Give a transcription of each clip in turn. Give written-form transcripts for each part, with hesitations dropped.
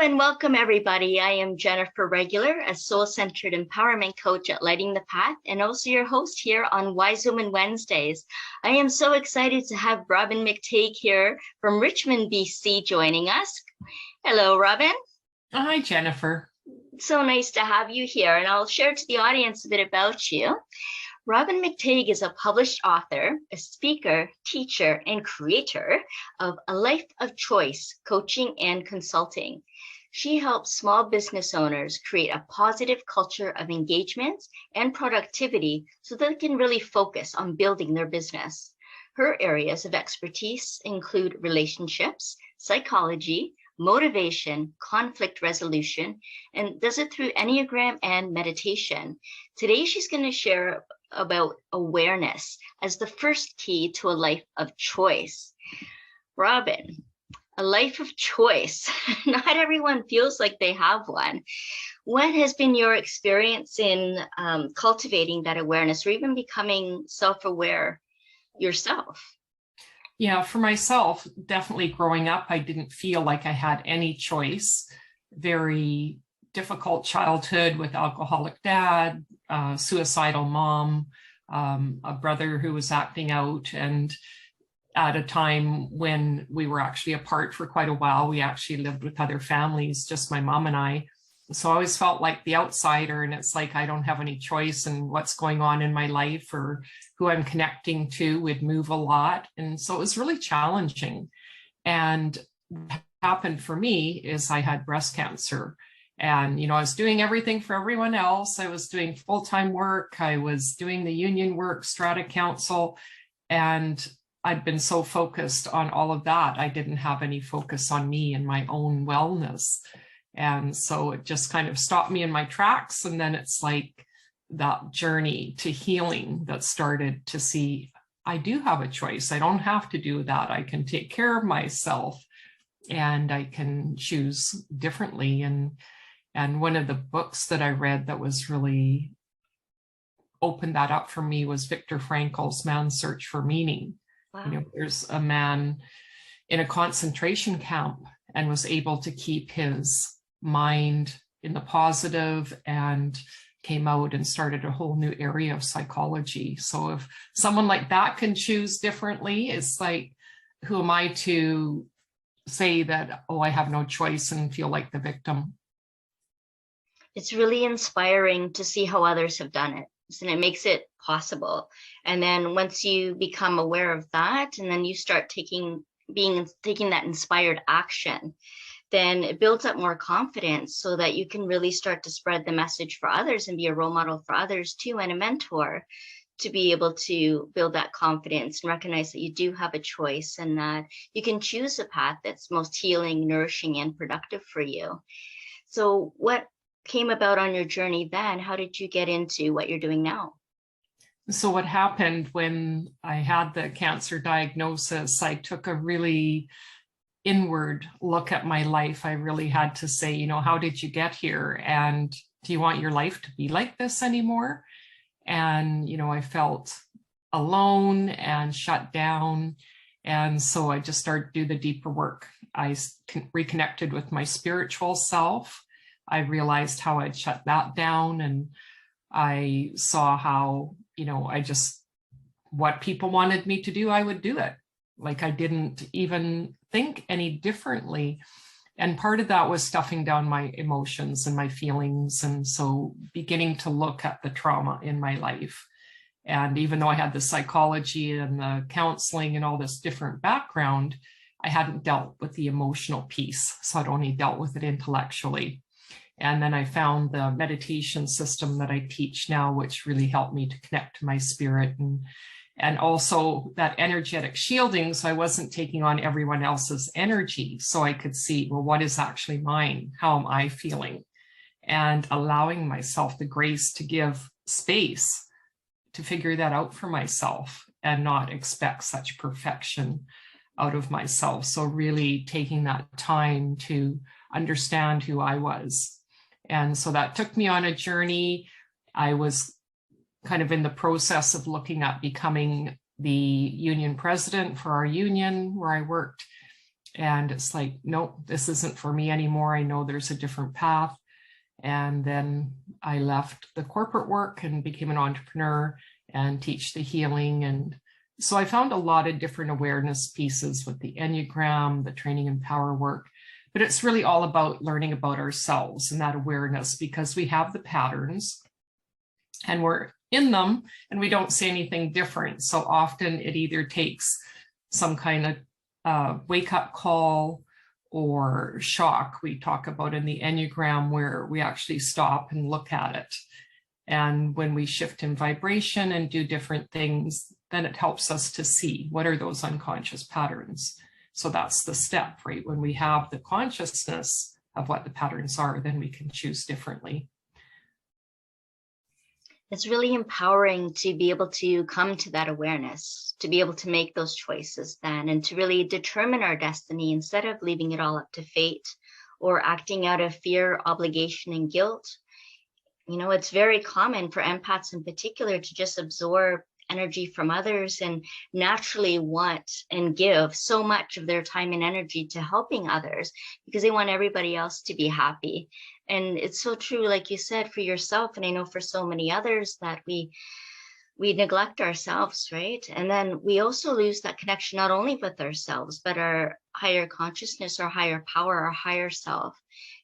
And welcome everybody. I am Jennifer Regular, a soul-centered empowerment coach at Lighting the Path, and also your host here on Wise Woman Wednesdays. I am so excited to have Robyn McTague here from Richmond, BC, joining us. Hello, Robyn. Hi, Jennifer. So nice to have you here, and I'll share to the audience a bit about you. Robyn McTague is a published author, a speaker, teacher, and creator of A Life of Choice coaching and consulting. She helps small business owners create a positive culture of engagement and productivity so that they can really focus on building their business. Her areas of expertise include relationships, psychology, motivation, conflict resolution, and does it through Enneagram and meditation. Today, she's going to share about awareness as the first key to a life of choice. Robyn, a life of choice. Not everyone feels like they have one. What has been your experience in cultivating that awareness or even becoming self-aware yourself? Yeah, for myself, definitely growing up, I didn't feel like I had any choice. Very difficult childhood with alcoholic dad, suicidal mom, a brother who was acting out, and at a time when we were actually apart for quite a while. We actually lived with other families, just my mom and I. So I always felt like the outsider, and it's like I don't have any choice in what's going on in my life or who I'm connecting to would move a lot. And so it was really challenging. And what happened for me is I had breast cancer. And, I was doing everything for everyone else. I was doing full-time work. I was doing the union work, strata council, and I'd been so focused on all of that. I didn't have any focus on me and my own wellness. And so it just kind of stopped me in my tracks. And then it's like that journey to healing that started to see, I do have a choice. I don't have to do that. I can take care of myself and I can choose differently. And one of the books that I read that was really opened that up for me was Viktor Frankl's Man's Search for Meaning. Wow. There's a man in a concentration camp and was able to keep his mind in the positive and came out and started a whole new area of psychology. So if someone like that can choose differently, it's like, who am I to say that, oh, I have no choice and feel like the victim? It's really inspiring to see how others have done it. And it makes it possible. And then once you become aware of that, and then you start taking that inspired action, then it builds up more confidence so that you can really start to spread the message for others and be a role model for others too, and a mentor to be able to build that confidence and recognize that you do have a choice and that you can choose a path that's most healing, nourishing, and productive for you. So what came about on your journey then? How did you get into what you're doing now? So what happened when I had the cancer diagnosis, I took a really inward look at my life. I really had to say, how did you get here? And do you want your life to be like this anymore? And, I felt alone and shut down. And so I just started to do the deeper work. I reconnected with my spiritual self. I realized how I'd shut that down, and I saw how, what people wanted me to do, I would do it. Like I didn't even think any differently. And part of that was stuffing down my emotions and my feelings. And so beginning to look at the trauma in my life. And even though I had the psychology and the counseling and all this different background, I hadn't dealt with the emotional piece. So I'd only dealt with it intellectually. And then I found the meditation system that I teach now, which really helped me to connect to my spirit and also that energetic shielding. So I wasn't taking on everyone else's energy. So I could see, well, what is actually mine? How am I feeling? And allowing myself the grace to give space to figure that out for myself and not expect such perfection out of myself. So really taking that time to understand who I was. And so that took me on a journey. I was kind of in the process of looking at becoming the union president for our union where I worked. And it's like, nope, this isn't for me anymore. I know there's a different path. And then I left the corporate work and became an entrepreneur and teach the healing. And so I found a lot of different awareness pieces with the Enneagram, the training and power work. But it's really all about learning about ourselves and that awareness, because we have the patterns and we're in them and we don't see anything different. So often it either takes some kind of wake-up call or shock we talk about in the Enneagram, where we actually stop and look at it. And when we shift in vibration and do different things, then it helps us to see what are those unconscious patterns. So that's the step, right? When we have the consciousness of what the patterns are, then we can choose differently. It's really empowering to be able to come to that awareness, to be able to make those choices then, and to really determine our destiny instead of leaving it all up to fate or acting out of fear, obligation, and guilt. You know, it's very common for empaths in particular to just absorb energy from others and naturally want and give so much of their time and energy to helping others because they want everybody else to be happy. And it's so true, like you said, for yourself, and I know for so many others, that we neglect ourselves, right? And then we also lose that connection not only with ourselves, but our higher consciousness, our higher power, our higher self.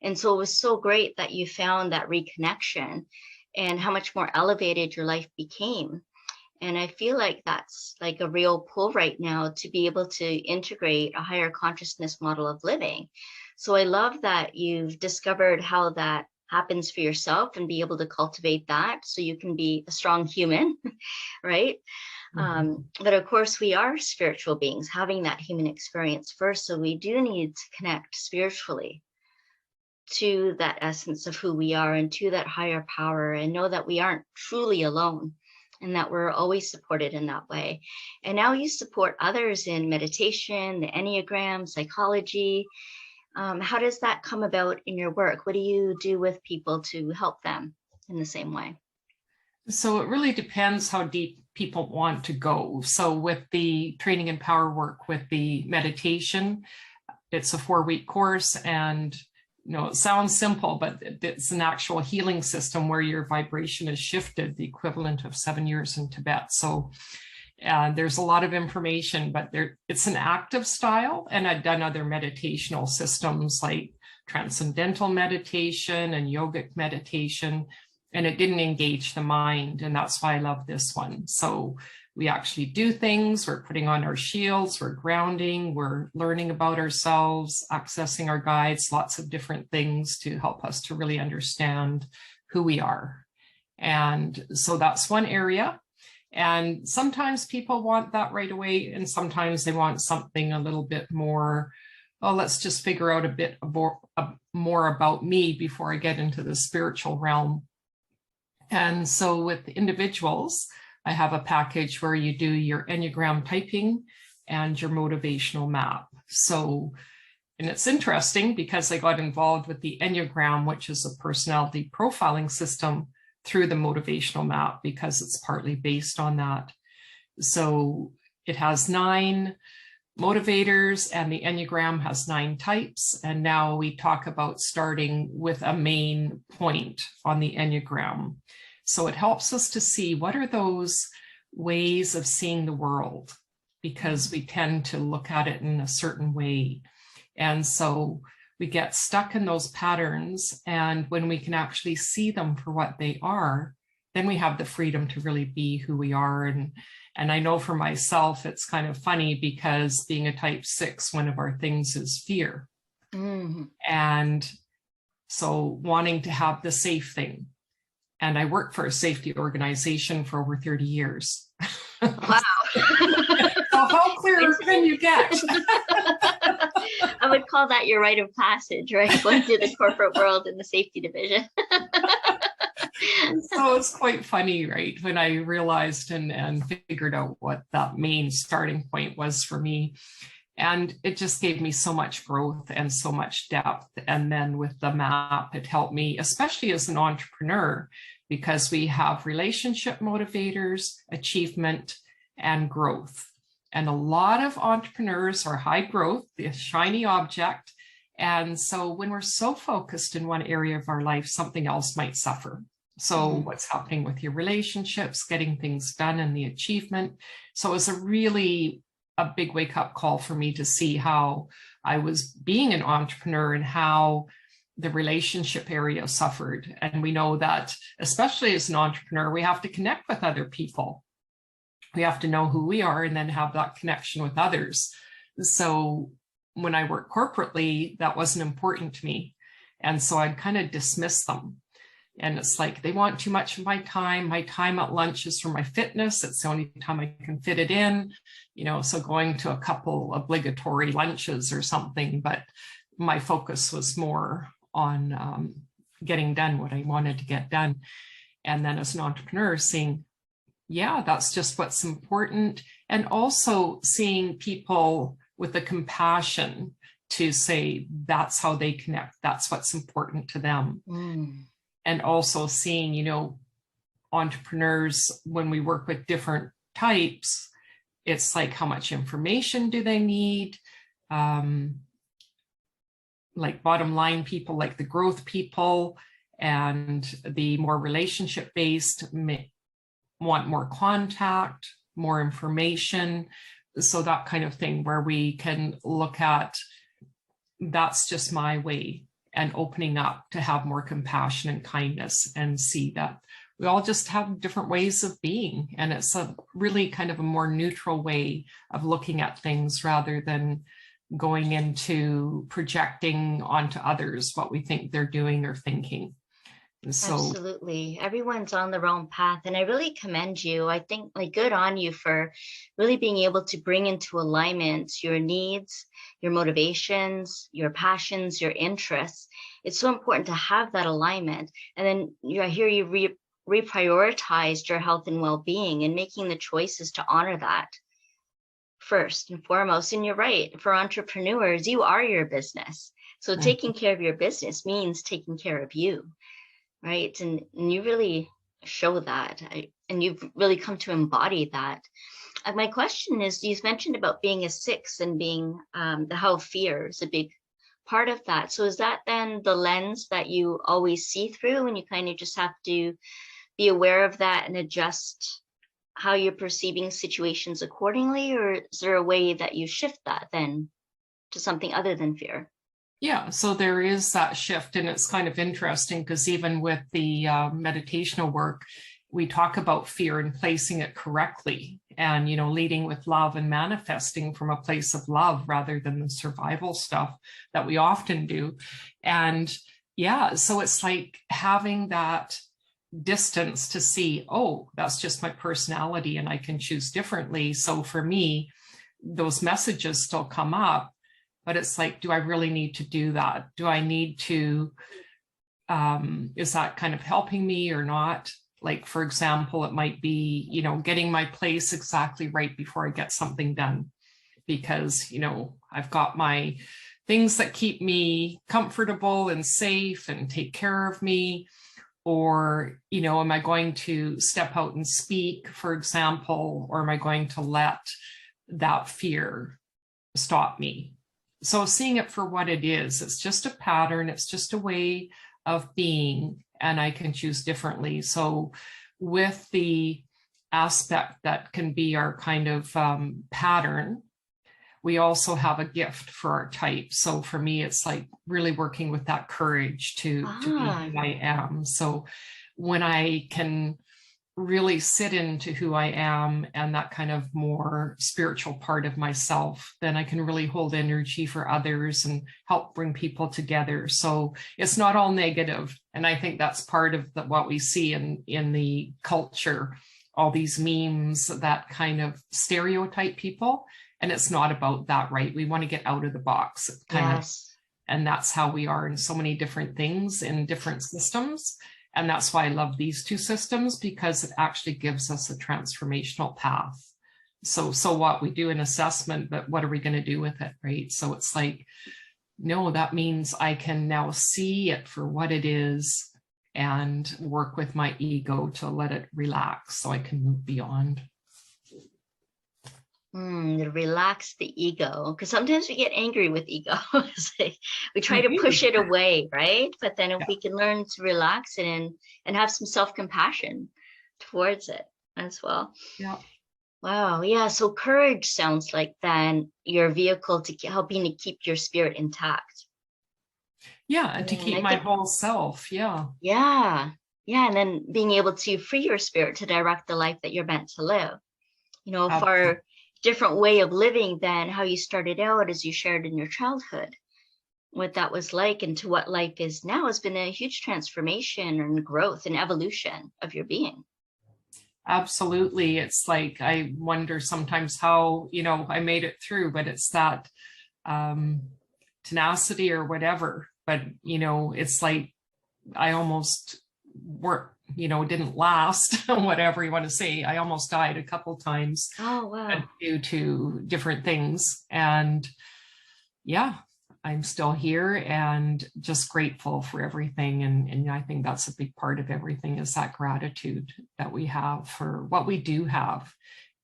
And so it was so great that you found that reconnection and how much more elevated your life became. And I feel like that's like a real pull right now to be able to integrate a higher consciousness model of living. So I love that you've discovered how that happens for yourself and be able to cultivate that so you can be a strong human, right? Mm-hmm. But of course, we are spiritual beings having that human experience first. So we do need to connect spiritually to that essence of who we are and to that higher power, and know that we aren't truly alone, and that we're always supported in that way. And now you support others in meditation, the Enneagram, psychology. How does that come about in your work? What do you do with people to help them in the same way? So it really depends how deep people want to go. So with the training and power work, with the meditation, it's a 4-week course, and you know, it sounds simple, but it's an actual healing system where your vibration is shifted, the equivalent of 7 years in Tibet. So there's a lot of information, but it's an active style. And I've done other meditational systems like transcendental meditation and yogic meditation, and it didn't engage the mind. And that's why I love this one. So we actually do things, we're putting on our shields, we're grounding, we're learning about ourselves, accessing our guides, lots of different things to help us to really understand who we are. And so that's one area. And sometimes people want that right away, and sometimes they want something a little bit more, oh, let's just figure out a bit more about me before I get into the spiritual realm. And so with individuals, I have a package where you do your Enneagram typing and your motivational map. So, and it's interesting because I got involved with the Enneagram, which is a personality profiling system, through the motivational map because it's partly based on that. So it has 9 motivators and the Enneagram has 9 types. And now we talk about starting with a main point on the Enneagram. So it helps us to see what are those ways of seeing the world, because we tend to look at it in a certain way. And so we get stuck in those patterns, and when we can actually see them for what they are, then we have the freedom to really be who we are. And I know for myself, it's kind of funny because being a type 6, one of our things is fear. Mm-hmm. And so wanting to have the safe thing. And I worked for a safety organization for over 30 years. Wow. So how clear can you get? I would call that your rite of passage, right? Going through the corporate world in the safety division. So it's quite funny, right? When I realized and figured out what that main starting point was for me. And it just gave me so much growth and so much depth. And then with the map, it helped me, especially as an entrepreneur, because we have relationship motivators, achievement, and growth. And a lot of entrepreneurs are high growth, the shiny object. And so when we're so focused in one area of our life, something else might suffer. So what's happening with your relationships, getting things done, and the achievement. So it was a big wake-up call for me to see how I was being an entrepreneur and how the relationship area suffered. And we know that, especially as an entrepreneur, we have to connect with other people. We have to know who we are and then have that connection with others. So when I worked corporately, that wasn't important to me. And so I'd kind of dismiss them. And it's like, they want too much of my time. My time at lunch is for my fitness. It's the only time I can fit it in, so going to a couple obligatory lunches or something. But my focus was more on getting done what I wanted to get done. And then as an entrepreneur, seeing, yeah, that's just what's important. And also seeing people with the compassion to say, that's how they connect. That's what's important to them. And also seeing, entrepreneurs, when we work with different types, it's like, how much information do they need? Like bottom line people, like the growth people, and the more relationship-based want more contact, more information. So that kind of thing, where we can look at, that's just my way, and opening up to have more compassion and kindness, and see that we all just have different ways of being. And it's a really kind of a more neutral way of looking at things, rather than going into projecting onto others what we think they're doing or thinking. So absolutely, everyone's on their own path, and I really commend you. I think, like, good on you for really being able to bring into alignment your needs, your motivations, your passions, your interests. It's so important to have that alignment. And then I hear you reprioritized your health and well-being, and making the choices to honor that first and foremost. And you're right, for entrepreneurs, you are your business. So taking care of your business means taking care of you. Right. And you really show that, and you've really come to embody that. My question is, you've mentioned about being a 6 and being how fear is a big part of that. So is that then the lens that you always see through, and you kind of just have to be aware of that and adjust how you're perceiving situations accordingly? Or is there a way that you shift that then to something other than fear? Yeah, so there is that shift, and it's kind of interesting because even with the meditational work, we talk about fear and placing it correctly, and leading with love and manifesting from a place of love rather than the survival stuff that we often do. And yeah, so it's like having that distance to see, oh, that's just my personality and I can choose differently. So for me, those messages still come up. But it's like, do I really need to do that? Do I need to, is that kind of helping me or not? Like, for example, it might be, getting my place exactly right before I get something done. Because, I've got my things that keep me comfortable and safe and take care of me. Or, am I going to step out and speak, for example, or am I going to let that fear stop me? So seeing it for what it is, it's just a pattern, it's just a way of being, and I can choose differently. So with the aspect that can be our kind of pattern, we also have a gift for our type. So for me, it's like really working with that courage to be who I am. So when I can really sit into who I am and that kind of more spiritual part of myself, then I can really hold energy for others and help bring people together. So it's not all negative. And I think that's part of what we see in the culture, all these memes that kind of stereotype people. And it's not about that, right? We want to get out of the box kind of, and that's how we are in so many different things in different systems. And that's why I love these two systems, because it actually gives us a transformational path. So what we do an assessment, but what are we going to do with it, right? So it's like, no, that means I can now see it for what it is and work with my ego to let it relax so I can move beyond. To relax the ego, because sometimes we get angry with ego. It's like we try We to push do. it away, right? But then if Yeah. we can learn to relax it and have some self-compassion towards it as well. Yeah. Wow, yeah. So courage sounds like then your vehicle to helping to keep your spirit intact. Yeah. And to And keep I my think, whole self. Yeah. yeah, yeah. And then being able to free your spirit to direct the life that you're meant to live. A Absolutely. far different way of living than how you started out, as you shared in your childhood. What that was like and to what life is now has been a huge transformation and growth and evolution of your being. Absolutely. It's like I wonder sometimes how, I made it through, but it's that um, tenacity or whatever. But, it's like I almost didn't last, whatever you want to say. I almost died a couple times Oh, wow. due to different things. And yeah, I'm still here and just grateful for everything. And I think that's a big part of everything is that gratitude that we have for what we do have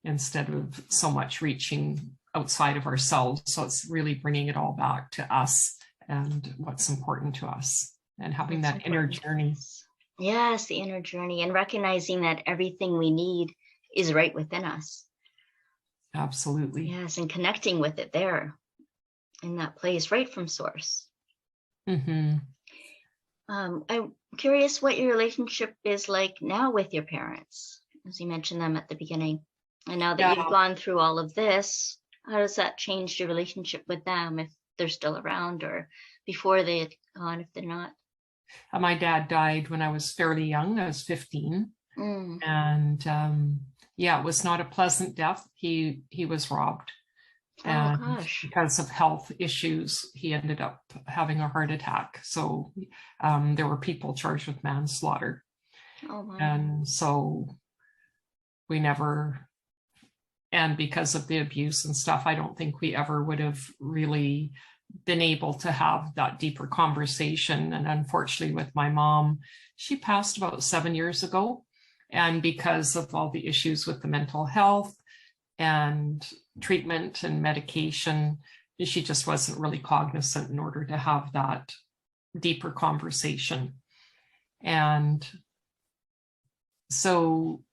instead of so much reaching outside of ourselves. So it's really bringing it all back to us and what's important to us and having That's that inner important to journey. us. Yes, the inner journey and recognizing that everything we need is right within us. Absolutely. Yes, and connecting with it there in that place, right from source. Mm-hmm. I'm curious what your relationship is like now with your parents, as you mentioned them at the beginning. And now that you've Yeah. gone through all of this, how does that change your relationship with them if they're still around or before they had gone if they're not? My dad died when I was fairly young. I was 15. Mm. And yeah, it was not a pleasant death. He was robbed. Oh And gosh. because of health issues, he ended up having a heart attack. So there were people charged with manslaughter. Oh my. And so we never, and because of the abuse and stuff, I don't think we ever would have really been able to have that deeper conversation. And unfortunately, with my mom, she passed about 7 years ago. And because of all the issues with the mental health and treatment and medication, she just wasn't really cognizant in order to have that deeper conversation. And so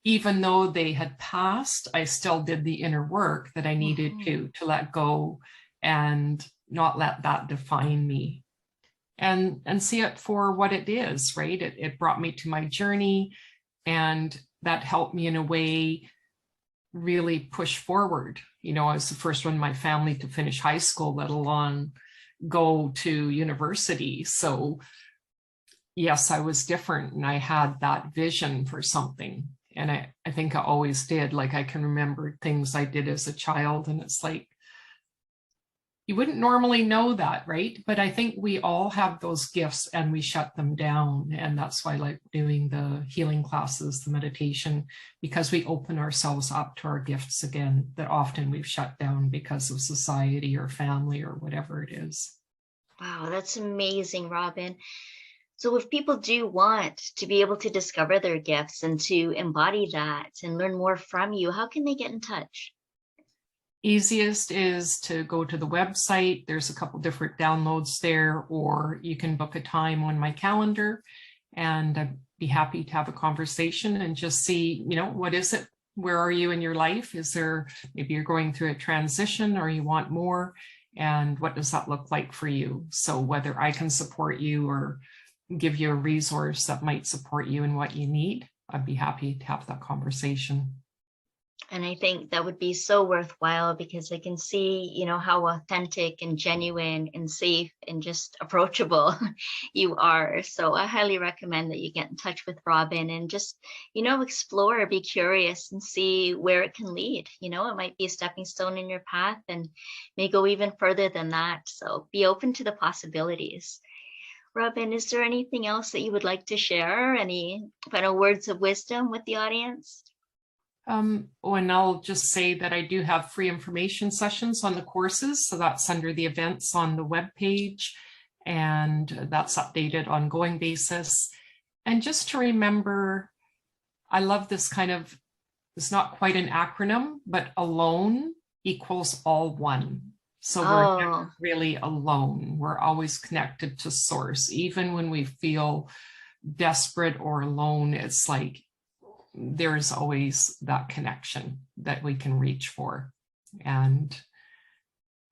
even though they had passed, I still did the inner work that I needed to let go and not let that define me and see it for what it is, right? It brought me to my journey, and that helped me in a way really push forward. I was the first one in my family to finish high school, let alone go to university. So yes, I was different and I had that vision for something. And I think I always did. Like I can remember things I did as a child, and it's like, you wouldn't normally know that, right? But I think we all have those gifts and we shut them down. And that's why I like doing the healing classes, the meditation, because we open ourselves up to our gifts again that often we've shut down because of society or family or whatever it is. Wow, that's amazing, Robyn. So if people do want to be able to discover their gifts and to embody that and learn more from you, how can they get in touch? Easiest is to go to the website. There's a couple different downloads there, or you can book a time on my calendar, and I'd be happy to have a conversation and just see, what is it? Where are you in your life? Is there, maybe you're going through a transition or you want more, and what does that look like for you? So whether I can support you or give you a resource that might support you in what you need, I'd be happy to have that conversation. And I think that would be so worthwhile because I can see, how authentic and genuine and safe and just approachable you are. So I highly recommend that you get in touch with Robyn and just, explore, be curious and see where it can lead. It might be a stepping stone in your path and may go even further than that. So be open to the possibilities. Robyn, is there anything else that you would like to share? Any final words of wisdom with the audience? And I'll just say that I do have free information sessions on the courses. So that's under the events on the webpage, and that's updated on ongoing basis. And just to remember, I love this kind of it's not quite an acronym, but alone equals all one. So we're never really alone. We're always connected to source. Even when we feel desperate or alone, it's like there's always that connection that we can reach for. And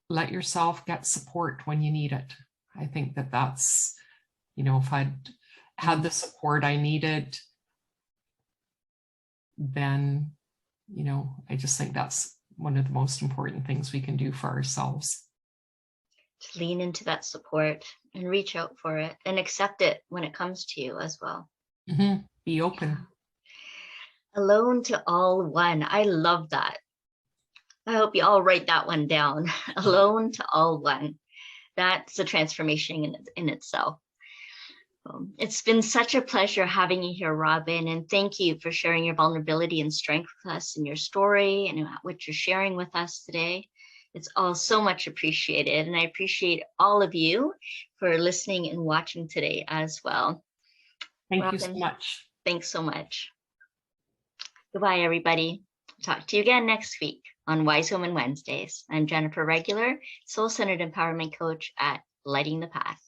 let yourself get support when you need it. I think that that's, you know, if I'd had the support I needed, then, you know, I just think that's one of the most important things we can do for ourselves. To lean into that support and reach out for it and accept it when it comes to you as well. Be open. Yeah. Alone to all one. I love that. I hope you all write that one down. Alone to all one. That's a transformation in itself. It's been such a pleasure having you here, Robyn, and thank you for sharing your vulnerability and strength with us and your story and what you're sharing with us today. It's all so much appreciated, and I appreciate all of you for listening and watching today as well. Thank Robyn, you so much. Thanks so much. Goodbye, everybody. Talk to you again next week on Wise Woman Wednesdays. I'm Jennifer Regular, Soul-Centered Empowerment Coach at Lighting the Path.